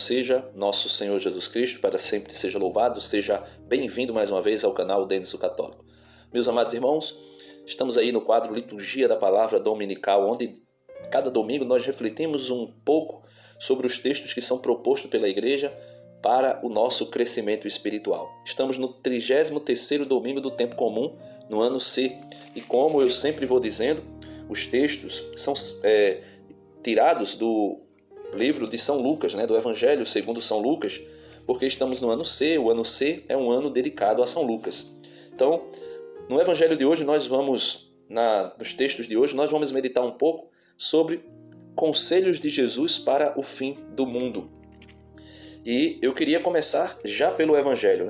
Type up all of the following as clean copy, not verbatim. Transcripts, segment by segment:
seja nosso Senhor Jesus Cristo, para sempre seja louvado, seja bem-vindo mais uma vez ao canal Denis o Católico. Meus amados irmãos, estamos aí no quadro Liturgia da Palavra Dominical, onde cada domingo nós refletimos um pouco sobre os textos que são propostos pela Igreja para o nosso crescimento espiritual. Estamos no 33º domingo do tempo comum, no ano C, e como eu sempre vou dizendo, os textos são tirados do livro de São Lucas, do Evangelho segundo São Lucas, porque estamos no ano C. O ano C é um ano dedicado a São Lucas. Então, no Evangelho de hoje, nos textos de hoje, nós vamos meditar um pouco sobre conselhos de Jesus para o fim do mundo. E eu queria começar já pelo Evangelho.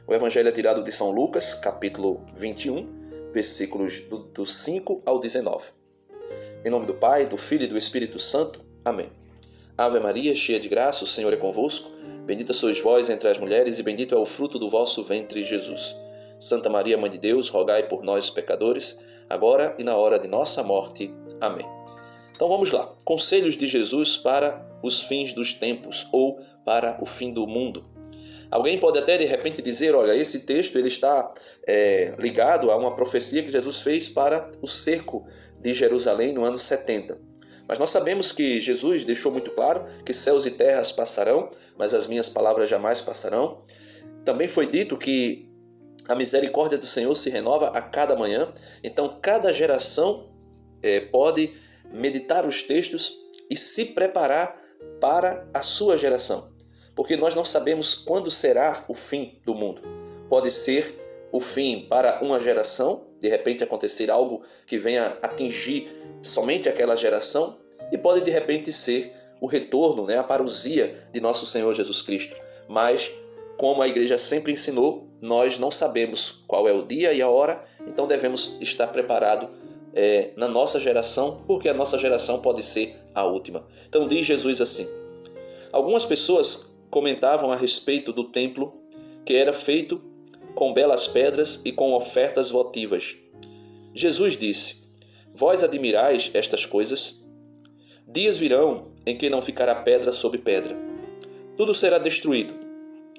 O Evangelho é tirado de São Lucas, capítulo 21, versículos do 5 ao 19. Em nome do Pai, do Filho e do Espírito Santo. Amém. Ave Maria, cheia de graça, o Senhor é convosco. Bendita sois vós entre as mulheres e bendito é o fruto do vosso ventre, Jesus. Santa Maria, Mãe de Deus, rogai por nós, pecadores, agora e na hora de nossa morte. Amém. Então vamos lá. Conselhos de Jesus para os fins dos tempos ou para o fim do mundo. Alguém pode até de repente dizer, olha, esse texto ele está ligado a uma profecia que Jesus fez para o cerco de Jerusalém no ano 70. Mas nós sabemos que Jesus deixou muito claro que céus e terras passarão, mas as minhas palavras jamais passarão. Também foi dito que a misericórdia do Senhor se renova a cada manhã. Então cada geração pode meditar os textos e se preparar para a sua geração. Porque nós não sabemos quando será o fim do mundo. Pode ser o fim para uma geração, de repente acontecer algo que venha atingir somente aquela geração, e pode de repente ser o retorno, a parousia de nosso Senhor Jesus Cristo. Mas, como a igreja sempre ensinou, nós não sabemos qual é o dia e a hora, então devemos estar preparados na nossa geração, porque a nossa geração pode ser a última. Então diz Jesus assim: algumas pessoas comentavam a respeito do templo que era feito com belas pedras e com ofertas votivas. Jesus disse: vós admirais estas coisas? Dias virão em que não ficará pedra sobre pedra. Tudo será destruído.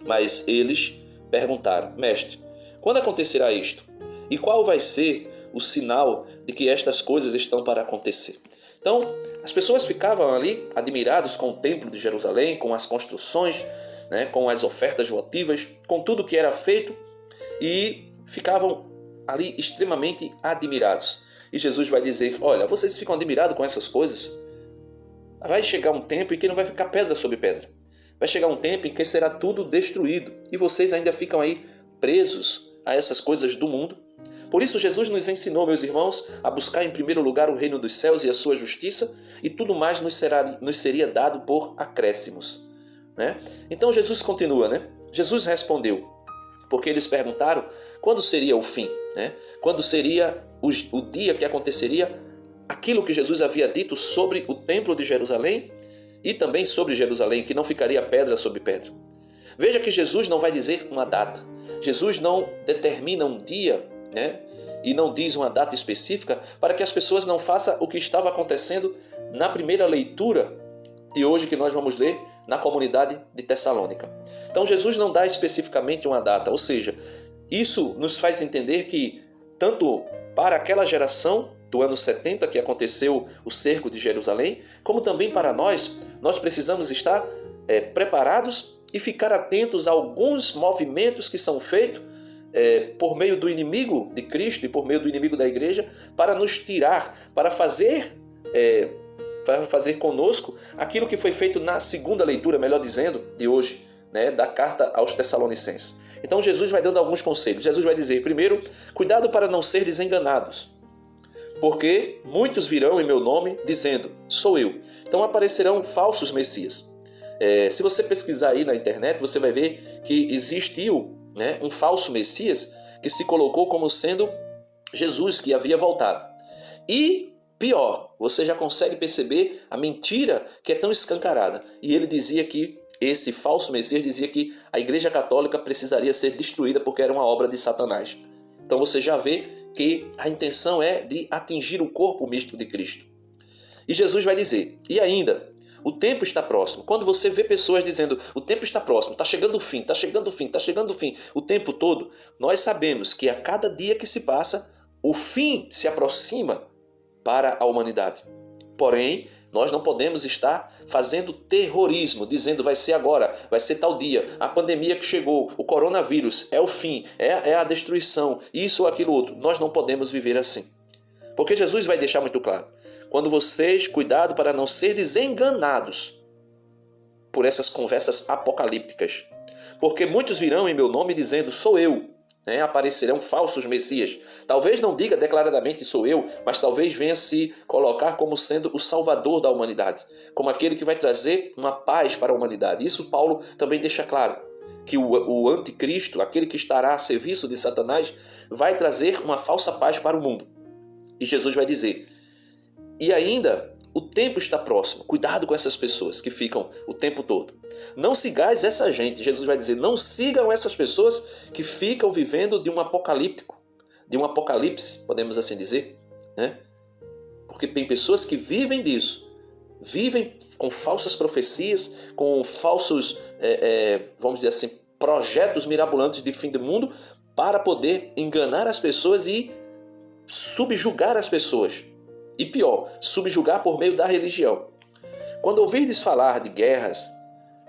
Mas eles perguntaram: mestre, quando acontecerá isto? E qual vai ser o sinal de que estas coisas estão para acontecer? Então, as pessoas ficavam ali admirados com o templo de Jerusalém, com as construções, com as ofertas votivas, com tudo que era feito, e ficavam ali extremamente admirados. E Jesus vai dizer: olha, vocês ficam admirados com essas coisas? Vai chegar um tempo em que não vai ficar pedra sobre pedra. Vai chegar um tempo em que será tudo destruído. E vocês ainda ficam aí presos a essas coisas do mundo. Por isso Jesus nos ensinou, meus irmãos, a buscar em primeiro lugar o reino dos céus e a sua justiça, e tudo mais nos seria dado por acréscimos. Então Jesus continua, Jesus respondeu, porque eles perguntaram quando seria o fim, quando seria o dia que aconteceria aquilo que Jesus havia dito sobre o templo de Jerusalém e também sobre Jerusalém, que não ficaria pedra sobre pedra. Veja que Jesus não vai dizer uma data. Jesus não determina um dia, e não diz uma data específica para que as pessoas não façam o que estava acontecendo na primeira leitura de hoje que nós vamos ler na comunidade de Tessalônica. Então Jesus não dá especificamente uma data, ou seja, isso nos faz entender que tanto para aquela geração do ano 70 que aconteceu o cerco de Jerusalém, como também para nós precisamos estar preparados e ficar atentos a alguns movimentos que são feitos por meio do inimigo de Cristo e por meio do inimigo da igreja para nos tirar, para fazer conosco aquilo que foi feito na segunda leitura, melhor dizendo, de hoje, da carta aos Tessalonicenses. Então Jesus vai dando alguns conselhos. Jesus vai dizer, primeiro, cuidado para não ser desenganados, porque muitos virão em meu nome dizendo, sou eu. Então aparecerão falsos messias. Se você pesquisar aí na internet, você vai ver que existiu um falso messias que se colocou como sendo Jesus, que havia voltado. E pior, você já consegue perceber a mentira que é tão escancarada. E ele dizia que, esse falso messias dizia que a Igreja Católica precisaria ser destruída porque era uma obra de Satanás. Então você já vê que a intenção é de atingir o corpo místico de Cristo. E Jesus vai dizer, e ainda, o tempo está próximo. Quando você vê pessoas dizendo, o tempo está próximo, está chegando o fim, está chegando o fim, está chegando o fim, o tempo todo, nós sabemos que a cada dia que se passa, o fim se aproxima para a humanidade. Porém, nós não podemos estar fazendo terrorismo, dizendo vai ser agora, vai ser tal dia, a pandemia que chegou, o coronavírus, é o fim, é a destruição, isso ou aquilo outro. Nós não podemos viver assim. Porque Jesus vai deixar muito claro, quando vocês, cuidado para não ser enganados por essas conversas apocalípticas. Porque muitos virão em meu nome dizendo, sou eu. Aparecerão falsos messias. Talvez não diga declaradamente sou eu, mas talvez venha se colocar como sendo o salvador da humanidade, como aquele que vai trazer uma paz para a humanidade. Isso Paulo também deixa claro, que o anticristo, aquele que estará a serviço de Satanás, vai trazer uma falsa paz para o mundo. E Jesus vai dizer, e ainda o tempo está próximo, cuidado com essas pessoas que ficam o tempo todo. Não sigais essa gente, Jesus vai dizer, não sigam essas pessoas que ficam vivendo de um apocalíptico, de um apocalipse, podemos assim dizer, né? Porque tem pessoas que vivem disso, vivem com falsas profecias, com falsos, vamos dizer assim, projetos mirabolantes de fim do mundo para poder enganar as pessoas e subjugar as pessoas. E pior, subjugar por meio da religião. Quando ouvirdes falar de guerras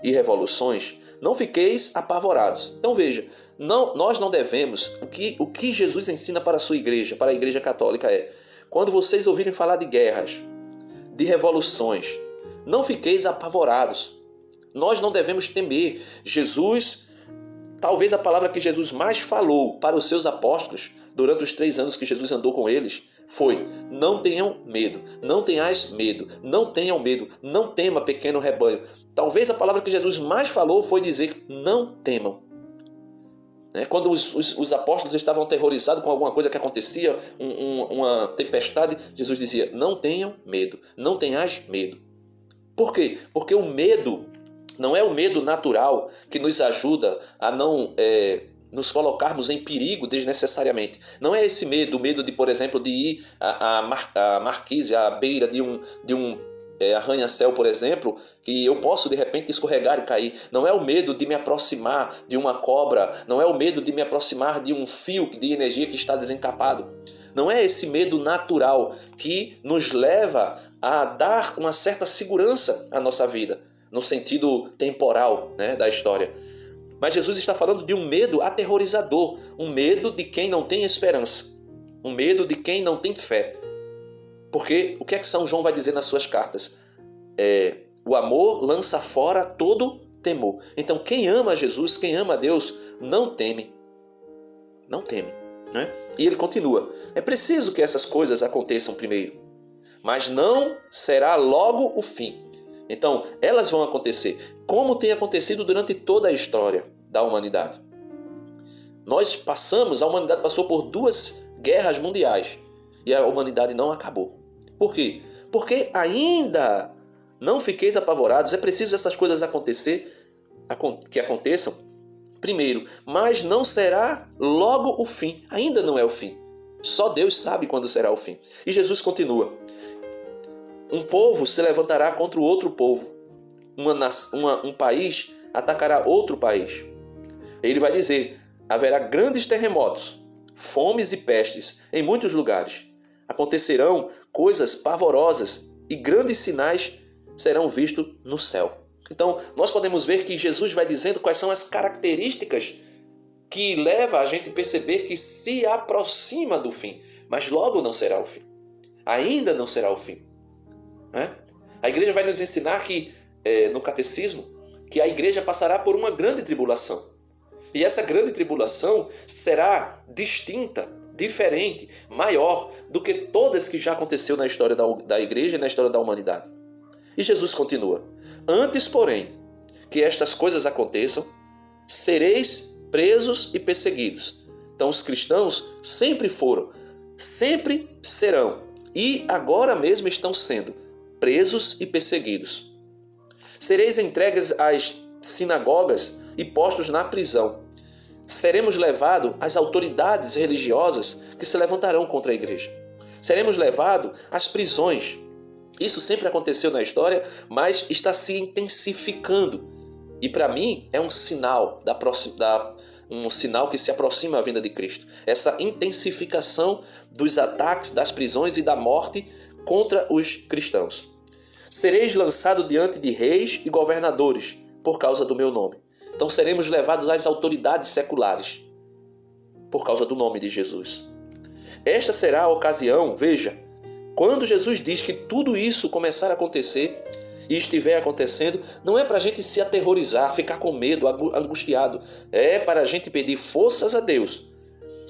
e revoluções, não fiqueis apavorados. Então veja, nós não devemos, o que Jesus ensina para a sua igreja, para a igreja católica é, quando vocês ouvirem falar de guerras, de revoluções, não fiqueis apavorados. Nós não devemos temer. Jesus, talvez a palavra que Jesus mais falou para os seus apóstolos, durante os 3 anos que Jesus andou com eles, foi, não tenham medo, não tenhais medo, não tenham medo, não tema, pequeno rebanho. Talvez a palavra que Jesus mais falou foi dizer, não temam. Quando os apóstolos estavam aterrorizados com alguma coisa que acontecia, uma tempestade, Jesus dizia, não tenham medo, não tenhais medo. Por quê? Porque o medo não é o medo natural que nos ajuda a não nos colocarmos em perigo desnecessariamente. Não é esse medo, o medo de, por exemplo, de ir à marquise, à beira de um arranha-céu, por exemplo, que eu posso de repente escorregar e cair. Não é o medo de me aproximar de uma cobra, não é o medo de me aproximar de um fio de energia que está desencapado. Não é esse medo natural que nos leva a dar uma certa segurança à nossa vida, no sentido temporal, da história. Mas Jesus está falando de um medo aterrorizador, um medo de quem não tem esperança, um medo de quem não tem fé. Porque o que é que São João vai dizer nas suas cartas? O amor lança fora todo temor. Então quem ama Jesus, quem ama a Deus, não teme. Não teme. E ele continua, é preciso que essas coisas aconteçam primeiro, mas não será logo o fim. Então, elas vão acontecer, como tem acontecido durante toda a história da humanidade. A humanidade passou por 2 guerras mundiais e a humanidade não acabou. Por quê? Porque ainda não fiqueis apavorados, é preciso essas coisas que aconteçam primeiro, mas não será logo o fim, ainda não é o fim. Só Deus sabe quando será o fim. E Jesus continua, um povo se levantará contra o outro povo, um país atacará outro país. Ele vai dizer, haverá grandes terremotos, fomes e pestes em muitos lugares. Acontecerão coisas pavorosas e grandes sinais serão vistos no céu. Então, nós podemos ver que Jesus vai dizendo quais são as características que levam a gente a perceber que se aproxima do fim, mas logo não será o fim. Ainda não será o fim. A igreja vai nos ensinar que, no catecismo, que a igreja passará por uma grande tribulação. E essa grande tribulação será distinta, diferente, maior do que todas que já aconteceu na história da igreja e na história da humanidade. E Jesus continua, antes, porém, que estas coisas aconteçam, sereis presos e perseguidos. Então os cristãos sempre foram, sempre serão e agora mesmo estão sendo presos e perseguidos. Sereis entregues às sinagogas e postos na prisão. Seremos levados às autoridades religiosas que se levantarão contra a igreja. Seremos levados às prisões. Isso sempre aconteceu na história, mas está se intensificando. E para mim é um sinal um sinal que se aproxima a vinda de Cristo. Essa intensificação dos ataques, das prisões e da morte contra os cristãos. Sereis lançado diante de reis e governadores por causa do meu nome. Então seremos levados às autoridades seculares por causa do nome de Jesus. Esta será a ocasião, veja, quando Jesus diz que tudo isso começar a acontecer e estiver acontecendo, não é para a gente se aterrorizar, ficar com medo, angustiado. É para a gente pedir forças a Deus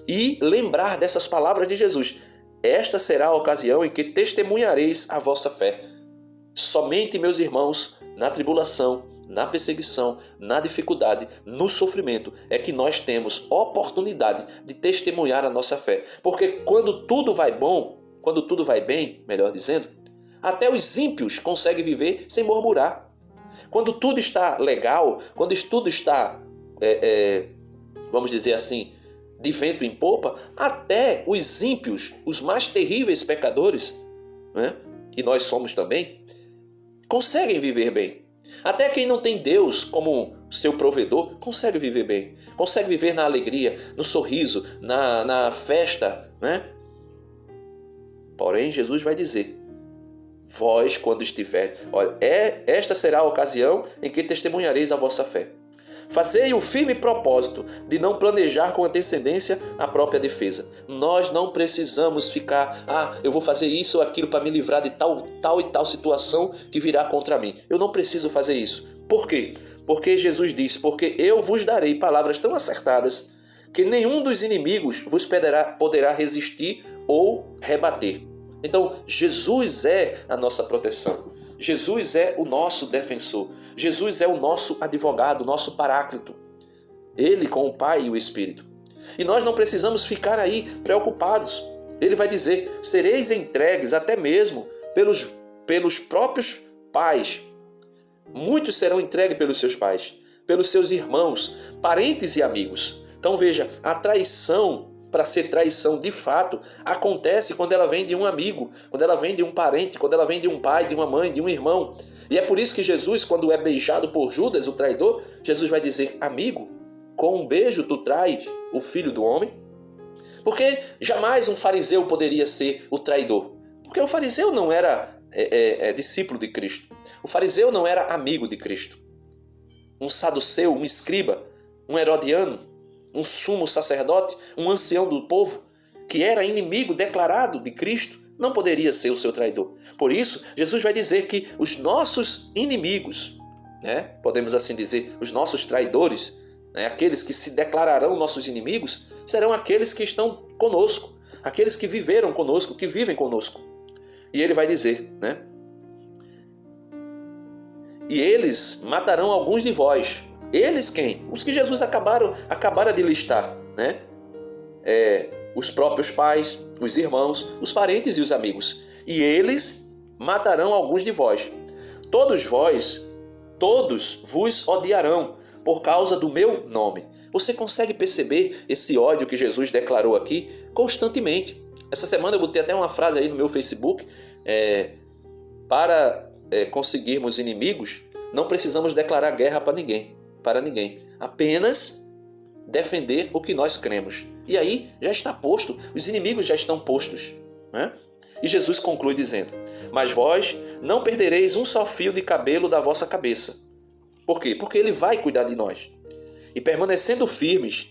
e lembrar dessas palavras de Jesus. Esta será a ocasião em que testemunhareis a vossa fé. Somente, meus irmãos, na tribulação, na perseguição, na dificuldade, no sofrimento, é que nós temos oportunidade de testemunhar a nossa fé. Porque quando tudo vai bom, quando tudo vai bem, melhor dizendo, até os ímpios conseguem viver sem murmurar. Quando tudo está legal, quando tudo está, vamos dizer assim, de vento em popa, até os ímpios, os mais terríveis pecadores, né, e nós somos também, conseguem viver bem. Até quem não tem Deus como seu provedor consegue viver bem. Consegue viver na alegria, no sorriso, na festa, né? Porém, Jesus vai dizer, vós, quando estiver, olha, esta será a ocasião em que testemunhareis a vossa fé. Fazei o firme propósito de não planejar com antecedência a própria defesa. Nós não precisamos ficar, eu vou fazer isso ou aquilo para me livrar de tal e tal situação que virá contra mim. Eu não preciso fazer isso. Por quê? Porque Jesus disse, porque eu vos darei palavras tão acertadas que nenhum dos inimigos vos poderá resistir ou rebater. Então, Jesus é a nossa proteção. Jesus é o nosso defensor. Jesus é o nosso advogado, o nosso paráclito. Ele com o Pai e o Espírito. E nós não precisamos ficar aí preocupados. Ele vai dizer, sereis entregues até mesmo pelos próprios pais. Muitos serão entregues pelos seus pais, pelos seus irmãos, parentes e amigos. Então veja, a traição, para ser traição de fato, acontece quando ela vem de um amigo, quando ela vem de um parente, quando ela vem de um pai, de uma mãe, de um irmão. E é por isso que Jesus, quando é beijado por Judas, o traidor, Jesus vai dizer, amigo, com um beijo tu traz o filho do homem? Porque jamais um fariseu poderia ser o traidor. Porque o fariseu não era discípulo de Cristo. O fariseu não era amigo de Cristo. Um saduceu, um escriba, um herodiano, um sumo sacerdote, um ancião do povo, que era inimigo declarado de Cristo, não poderia ser o seu traidor. Por isso, Jesus vai dizer que os nossos inimigos, né, podemos assim dizer, os nossos traidores, né, aqueles que se declararão nossos inimigos, serão aqueles que estão conosco, aqueles que viveram conosco, que vivem conosco. E ele vai dizer, né? E eles matarão alguns de vós. Eles quem? Os que Jesus acabara de listar, né? Os próprios pais, os irmãos, os parentes e os amigos. E eles matarão alguns de vós. Todos vos odiarão por causa do meu nome. Você consegue perceber esse ódio que Jesus declarou aqui constantemente? Essa semana eu botei até uma frase aí no meu Facebook. Para conseguirmos inimigos, não precisamos declarar guerra para ninguém. Apenas defender o que nós cremos. E aí já está posto, os inimigos já estão postos, né? E Jesus conclui dizendo, mas vós não perdereis um só fio de cabelo da vossa cabeça. Por quê? Porque ele vai cuidar de nós. E permanecendo firmes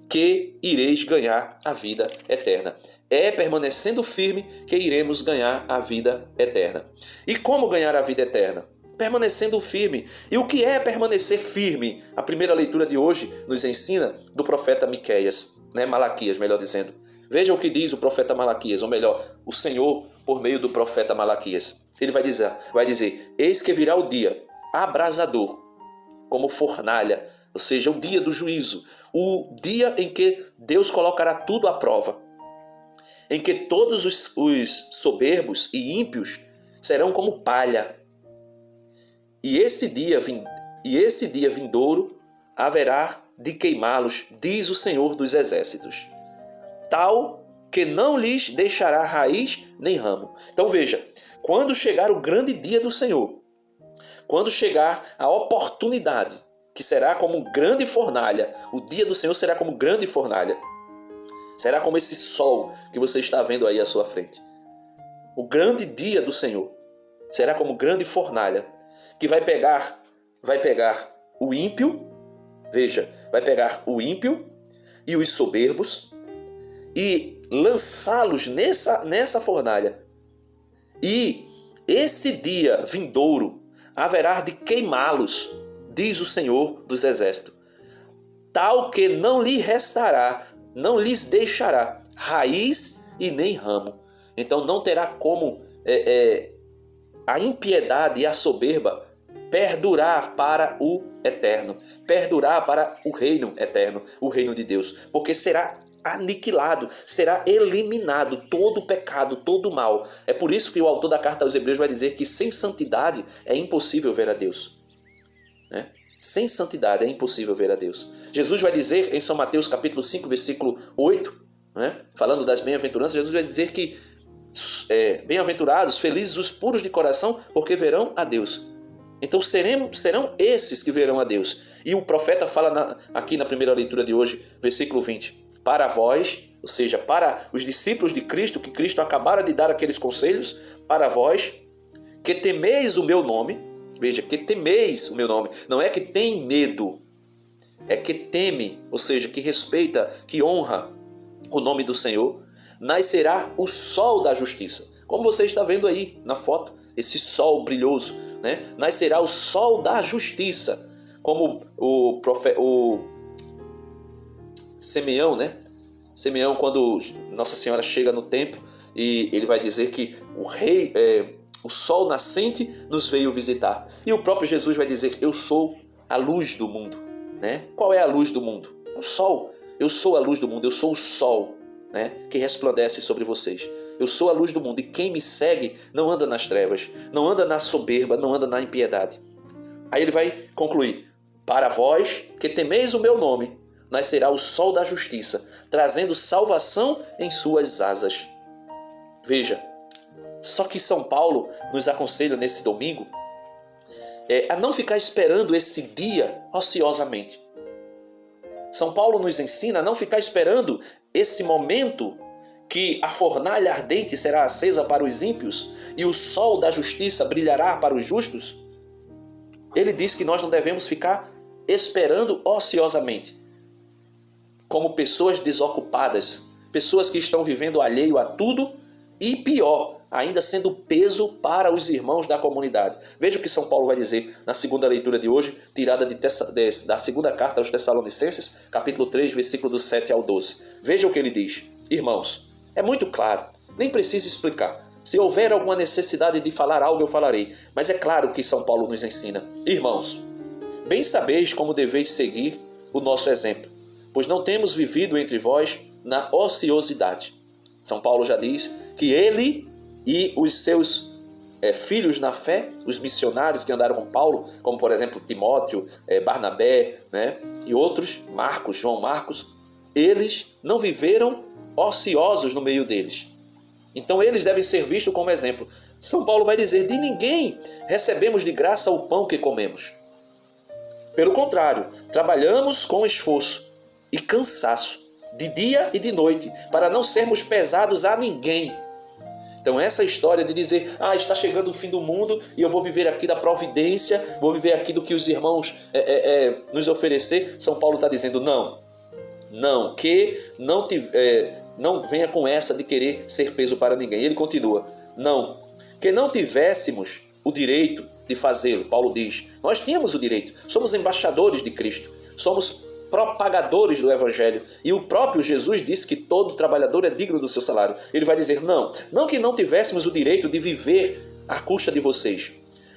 que ireis ganhar a vida eterna. É permanecendo firme que iremos ganhar a vida eterna. E como ganhar a vida eterna? Permanecendo firme. E o que é permanecer firme? A primeira leitura de hoje nos ensina do profeta Miqueias, Malaquias, melhor dizendo. Veja o que diz o profeta Malaquias, ou melhor, o Senhor por meio do profeta Malaquias. Ele vai dizer, eis que virá o dia abrasador, como fornalha, ou seja, o dia do juízo, o dia em que Deus colocará tudo à prova, em que todos os soberbos e ímpios serão como palha. E esse dia vindouro haverá de queimá-los, diz o Senhor dos Exércitos. Tal que não lhes deixará raiz nem ramo. Então veja, quando chegar o grande dia do Senhor, quando chegar a oportunidade, que será como grande fornalha, o dia do Senhor será como grande fornalha, será como esse sol que você está vendo aí à sua frente. O grande dia do Senhor será como grande fornalha, que vai pegar o ímpio, veja, vai pegar o ímpio e os soberbos e lançá-los nessa fornalha. E esse dia vindouro haverá de queimá-los, diz o Senhor dos Exércitos, tal que não lhe restará, não lhes deixará raiz e nem ramo. Então não terá como a impiedade e a soberba perdurar para o eterno, perdurar para o reino eterno, o reino de Deus, porque será aniquilado, será eliminado todo o pecado, todo o mal. É por isso que o autor da carta aos Hebreus vai dizer que sem santidade é impossível ver a Deus. Sem santidade é impossível ver a Deus. Jesus vai dizer em São Mateus capítulo 5, versículo 8, falando das bem-aventuranças, Jesus vai dizer que bem-aventurados, felizes os puros de coração, porque verão a Deus. Então serão esses que verão a Deus. E o profeta fala aqui na primeira leitura de hoje, versículo 20, para vós, ou seja, para os discípulos de Cristo, que Cristo acabara de dar aqueles conselhos, para vós, que temeis o meu nome. Veja, que temeis o meu nome. Não é que tem medo, é que teme, ou seja, que respeita, que honra o nome do Senhor. Nascerá o sol da justiça. Como você está vendo aí na foto, esse sol brilhoso, Nascerá o sol da justiça. Como o Simeão, Simeão, quando Nossa Senhora chega no templo, e ele vai dizer que o sol nascente nos veio visitar. E o próprio Jesus vai dizer, eu sou a luz do mundo. Qual é a luz do mundo? O sol. Eu sou a luz do mundo, eu sou o sol que resplandece sobre vocês. Eu sou a luz do mundo, e quem me segue não anda nas trevas, não anda na soberba, não anda na impiedade. Aí ele vai concluir, para vós que temeis o meu nome, nascerá o sol da justiça, trazendo salvação em suas asas. Veja, só que São Paulo nos aconselha nesse domingo a não ficar esperando esse dia ociosamente. São Paulo nos ensina a não ficar esperando esse momento que a fornalha ardente será acesa para os ímpios e o sol da justiça brilhará para os justos. Ele diz que nós não devemos ficar esperando ociosamente, como pessoas desocupadas, pessoas que estão vivendo alheio a tudo e pior, ainda sendo peso para os irmãos da comunidade. Veja o que São Paulo vai dizer na segunda leitura de hoje, tirada da segunda carta aos Tessalonicenses, capítulo 3, versículo do 7 ao 12. Veja o que ele diz. Irmãos, é muito claro, nem preciso explicar. Se houver alguma necessidade de falar algo, eu falarei. Mas é claro que São Paulo nos ensina. Irmãos, bem sabeis como deveis seguir o nosso exemplo, pois não temos vivido entre vós na ociosidade. São Paulo já diz que ele e os seus filhos na fé, os missionários que andaram com Paulo, como por exemplo Timóteo, Barnabé, e outros, Marcos, João Marcos, eles não viveram ociosos no meio deles. Então eles devem ser vistos como exemplo. São Paulo vai dizer, de ninguém recebemos de graça o pão que comemos. Pelo contrário, trabalhamos com esforço e cansaço, de dia e de noite, para não sermos pesados a ninguém. Então essa história de dizer, está chegando o fim do mundo e eu vou viver aqui da providência, vou viver aqui do que os irmãos nos oferecer, São Paulo está dizendo, que não venha com essa de querer ser peso para ninguém. Ele continua, que não tivéssemos o direito de fazê-lo. Paulo diz, nós tínhamos o direito, somos embaixadores de Cristo, somos propagadores do Evangelho, e o próprio Jesus disse que todo trabalhador é digno do seu salário. Ele vai dizer, não que não tivéssemos o direito de viver à custa de vocês,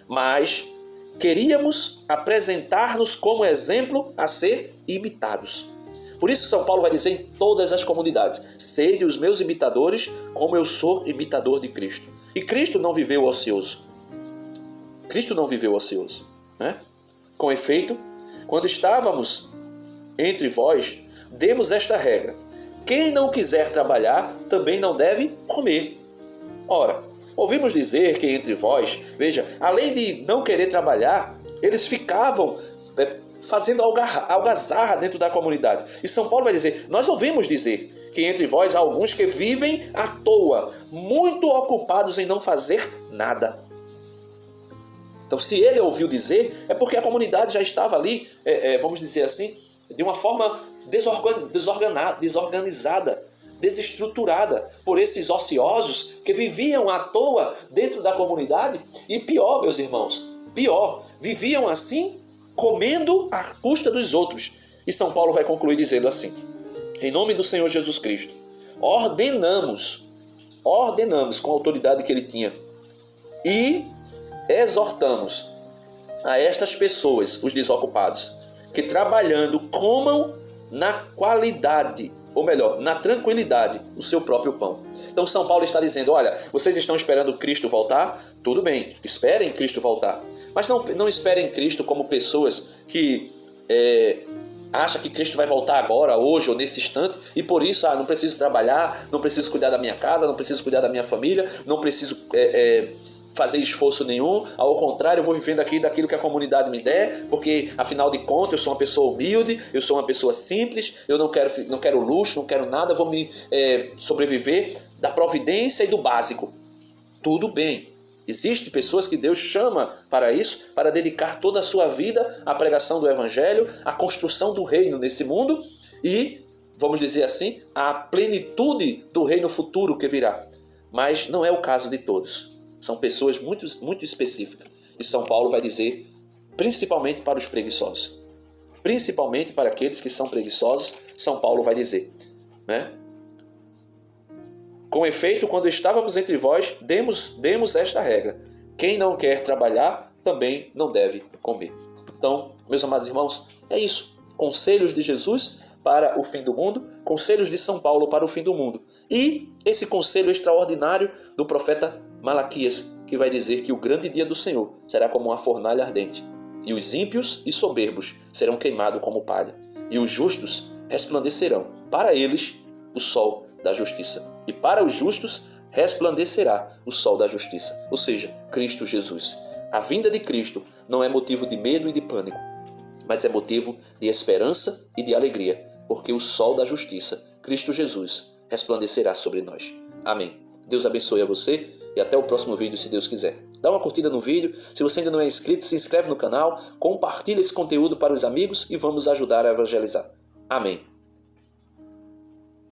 mas queríamos apresentar-nos como exemplo a ser imitados. Por isso São Paulo vai dizer em todas as comunidades, sede os meus imitadores como eu sou imitador de Cristo. E Cristo não viveu ocioso. Com efeito, quando estávamos entre vós, demos esta regra, quem não quiser trabalhar também não deve comer. Ora, ouvimos dizer que entre vós, veja, além de não querer trabalhar, eles ficavam fazendo algazarra dentro da comunidade. E São Paulo vai dizer, nós ouvimos dizer que entre vós há alguns que vivem à toa, muito ocupados em não fazer nada. Então, se ele ouviu dizer, é porque a comunidade já estava ali, vamos dizer assim, de uma forma desorganizada, desestruturada por esses ociosos que viviam à toa dentro da comunidade. E pior, meus irmãos, pior, viviam assim, comendo à custa dos outros. E São Paulo vai concluir dizendo assim, em nome do Senhor Jesus Cristo, ordenamos com a autoridade que ele tinha e exortamos a estas pessoas, os desocupados, que trabalhando comam na qualidade, ou melhor, na tranquilidade, o seu próprio pão. Então São Paulo está dizendo, olha, vocês estão esperando Cristo voltar? Tudo bem, esperem Cristo voltar. Mas não esperem Cristo como pessoas que acham que Cristo vai voltar agora, hoje ou nesse instante, e por isso, não preciso trabalhar, não preciso cuidar da minha casa, não preciso cuidar da minha família, não preciso fazer esforço nenhum, ao contrário, eu vou vivendo aqui daquilo que a comunidade me der, porque afinal de contas eu sou uma pessoa humilde, eu sou uma pessoa simples, eu não quero luxo, não quero nada, vou me sobreviver da providência e do básico. Tudo bem, existem pessoas que Deus chama para isso, para dedicar toda a sua vida à pregação do Evangelho, à construção do reino nesse mundo e, vamos dizer assim, à plenitude do reino futuro que virá. Mas não é o caso de todos. São pessoas muito, muito específicas. E São Paulo vai dizer, principalmente para os preguiçosos. Principalmente para aqueles que são preguiçosos, São Paulo vai dizer, né? Com efeito, quando estávamos entre vós, demos esta regra. Quem não quer trabalhar, também não deve comer. Então, meus amados irmãos, é isso. Conselhos de Jesus para o fim do mundo, conselhos de São Paulo para o fim do mundo. E esse conselho extraordinário do profeta Malaquias, que vai dizer que o grande dia do Senhor será como uma fornalha ardente, e os ímpios e soberbos serão queimados como palha, e os justos resplandecerão. Para eles, o sol da justiça. E para os justos resplandecerá o sol da justiça, ou seja, Cristo Jesus. A vinda de Cristo não é motivo de medo e de pânico, mas é motivo de esperança e de alegria, porque o sol da justiça, Cristo Jesus, resplandecerá sobre nós. Amém. Deus abençoe a você e até o próximo vídeo, se Deus quiser. Dá uma curtida no vídeo, se você ainda não é inscrito, se inscreve no canal, compartilha esse conteúdo para os amigos e vamos ajudar a evangelizar. Amém.